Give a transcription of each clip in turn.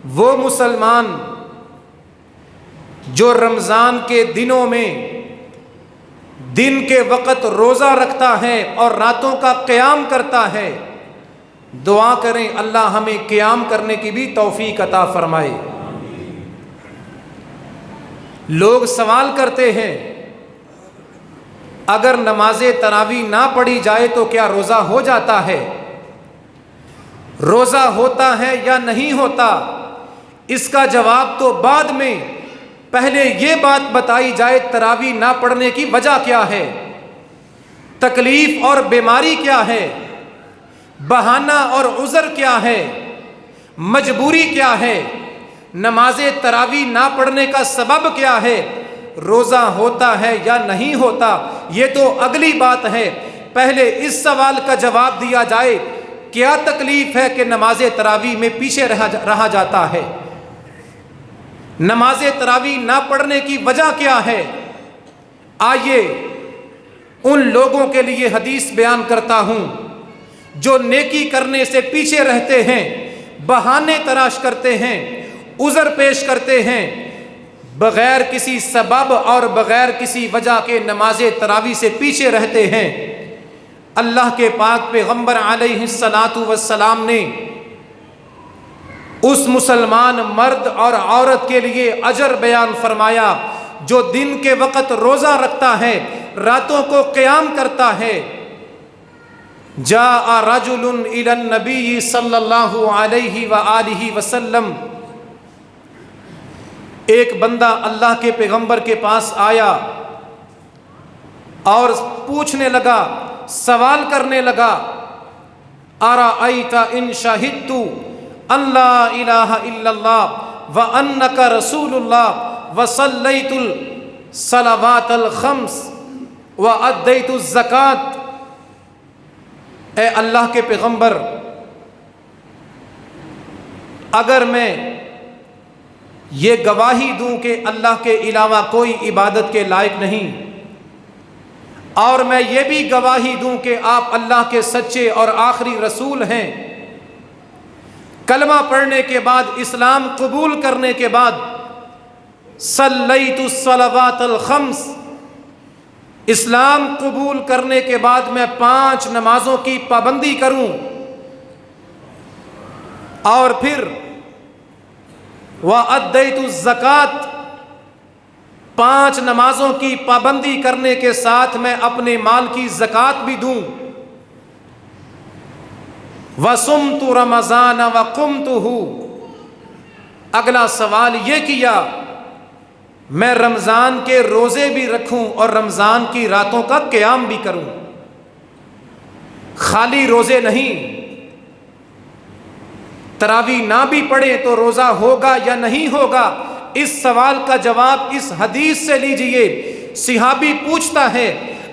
وہ مسلمان جو رمضان کے دنوں میں دن کے وقت روزہ رکھتا ہے اور راتوں کا قیام کرتا ہے، دعا کریں اللہ ہمیں قیام کرنے کی بھی توفیق عطا فرمائے۔ لوگ سوال کرتے ہیں اگر نماز تراویح نہ پڑھی جائے تو کیا روزہ ہو جاتا ہے؟ روزہ ہوتا ہے یا نہیں ہوتا؟ اس کا جواب تو بعد میں، پہلے یہ بات بتائی جائے تراویح نہ پڑھنے کی وجہ کیا ہے، تکلیف اور بیماری کیا ہے، بہانہ اور عذر کیا ہے، مجبوری کیا ہے، نماز تراویح نہ پڑھنے کا سبب کیا ہے، روزہ ہوتا ہے یا نہیں ہوتا، یہ تو اگلی بات ہے۔ پہلے اس سوال کا جواب دیا جائے کیا تکلیف ہے کہ نماز تراویح میں پیچھے رہا جاتا ہے، نماز تراویح نہ پڑھنے کی وجہ کیا ہے۔ آئیے ان لوگوں کے لیے حدیث بیان کرتا ہوں جو نیکی کرنے سے پیچھے رہتے ہیں، بہانے تراش کرتے ہیں، عذر پیش کرتے ہیں، بغیر کسی سبب اور بغیر کسی وجہ کے نماز تراویح سے پیچھے رہتے ہیں۔ اللہ کے پاک پیغمبر علیہ الصلاۃ والسلام نے اس مسلمان مرد اور عورت کے لیے اجر بیان فرمایا جو دن کے وقت روزہ رکھتا ہے، راتوں کو قیام کرتا ہے۔ جاء رجل الی النبی صلی اللہ علیہ وآلہ وسلم، ایک بندہ اللہ کے پیغمبر کے پاس آیا اور پوچھنے لگا، سوال کرنے لگا، ارأیت ان شہدت ان لا الہ الا اللہ وانک رسول اللہ وصلیت الصلوات الخمس وادیت الزکوۃ۔ اے اللہ کے پیغمبر، اگر میں یہ گواہی دوں کہ اللہ کے علاوہ کوئی عبادت کے لائق نہیں، اور میں یہ بھی گواہی دوں کہ آپ اللہ کے سچے اور آخری رسول ہیں، کلمہ پڑھنے کے بعد، اسلام قبول کرنے کے بعد، صلیت الصلوات الخمس، اسلام قبول کرنے کے بعد میں 5 نمازوں کی پابندی کروں، اور پھر وَأَدَّيْتُ الزَّكَاةَ، 5 نمازوں کی پابندی کرنے کے ساتھ میں اپنے مال کی زکوٰۃ بھی دوں، وَصُمْتُ رَمَضَانَ وَقُمْتُهُ، اگلا سوال یہ کیا میں رمضان کے روزے بھی رکھوں اور رمضان کی راتوں کا قیام بھی کروں، خالی روزے نہیں۔ تراویح نہ بھی پڑھے تو روزہ ہوگا یا نہیں ہوگا، اس سوال کا جواب اس حدیث سے لیجئے۔ صحابی پوچھتا ہے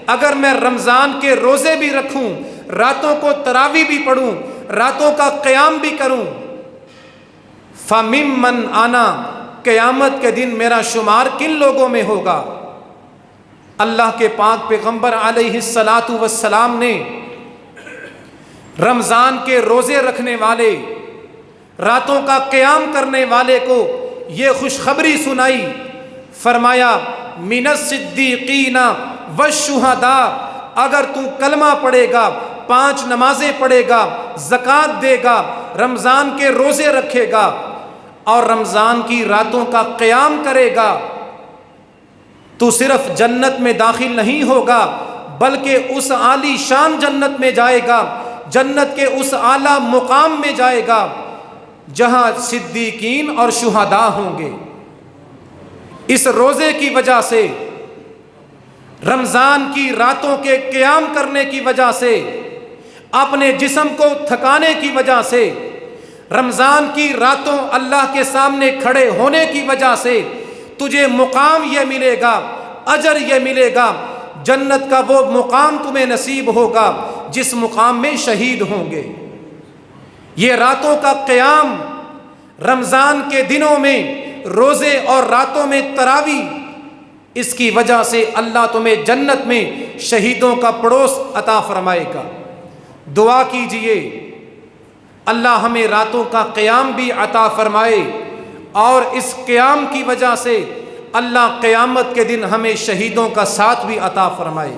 اگر میں رمضان کے روزے بھی رکھوں، راتوں کو تراویح بھی پڑھوں، راتوں کا قیام بھی کروں، فَمِمَّنْ أَنَا، قیامت کے دن میرا شمار کن لوگوں میں ہوگا؟ اللہ کے پاک پیغمبر علیہ الصلاۃ والسلام نے رمضان کے روزے رکھنے والے، راتوں کا قیام کرنے والے کو یہ خوشخبری سنائی، فرمایا من الصدیقین والشہداء، اگر تو کلمہ پڑھے گا، 5 نمازیں پڑھے گا، زکوٰۃ دے گا، رمضان کے روزے رکھے گا اور رمضان کی راتوں کا قیام کرے گا، تو صرف جنت میں داخل نہیں ہوگا بلکہ اس عالی شان جنت میں جائے گا، جنت کے اس اعلیٰ مقام میں جائے گا جہاں صدیقین اور شہداء ہوں گے۔ اس روزے کی وجہ سے، رمضان کی راتوں کے قیام کرنے کی وجہ سے، اپنے جسم کو تھکانے کی وجہ سے، رمضان کی راتوں اللہ کے سامنے کھڑے ہونے کی وجہ سے تجھے مقام یہ ملے گا، اجر یہ ملے گا، جنت کا وہ مقام تمہیں نصیب ہوگا جس مقام میں شہید ہوں گے۔ یہ راتوں کا قیام، رمضان کے دنوں میں روزے اور راتوں میں تراویح، اس کی وجہ سے اللہ تمہیں جنت میں شہیدوں کا پڑوس عطا فرمائے گا۔ دعا کیجئے اللہ ہمیں راتوں کا قیام بھی عطا فرمائے، اور اس قیام کی وجہ سے اللہ قیامت کے دن ہمیں شہیدوں کا ساتھ بھی عطا فرمائے۔